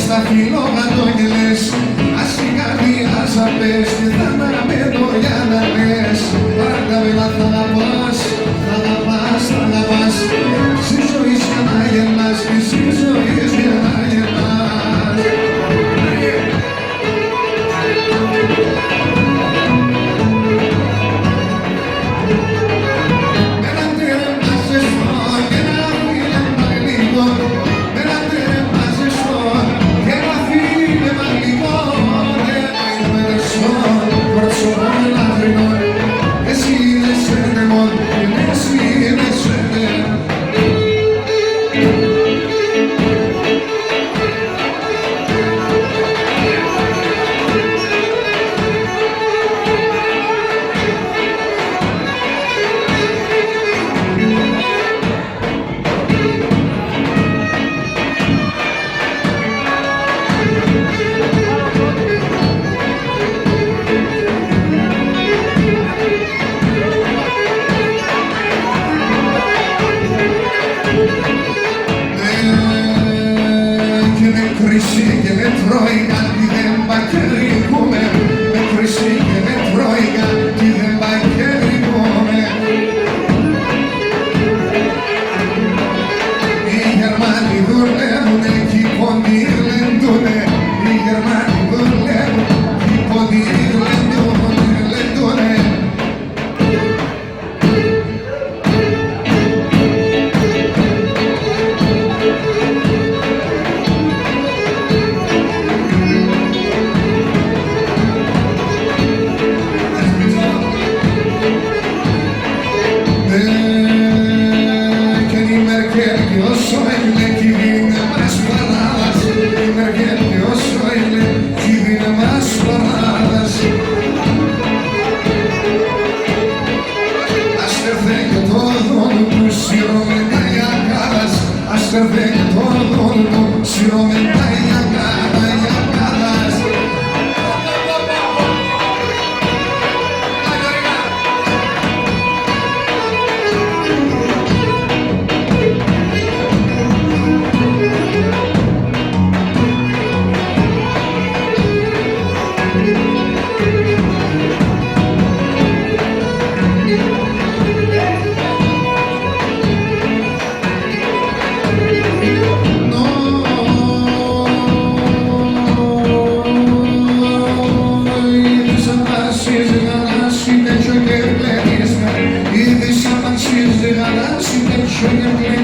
Στα φιλόγατογγελές ας η καρδιά σα πες και θα αναμένω για να λες παρακαλώ θα αγαπάς, θα αγαπάς, θα αγαπάς στη ζωή για να γελάς και στη ζωή για να γελάς. Με ένα τρέμμα ζεστό και ένα φίλεμα λίγο, με ένα τρέμμα ζεστό και ένα φίλεμα λίγο, με ένα κορτσό λαχρινό, εσύ είναι σένεμον, εσύ είναι σένεμον. Χρυσή και με τρώει κάτι δεν πάει και ρίγουμε. Με χρυσή και με τρώει κάτι δεν πάει και ρίγουμε. Οι Γερμανοί δουλεύουνε κι οι πόντοι γλεντούνε. Οι Γερμανοί δουλεύουν κι οι πόντοι γλεντούνε, γλεντούνε. Sugar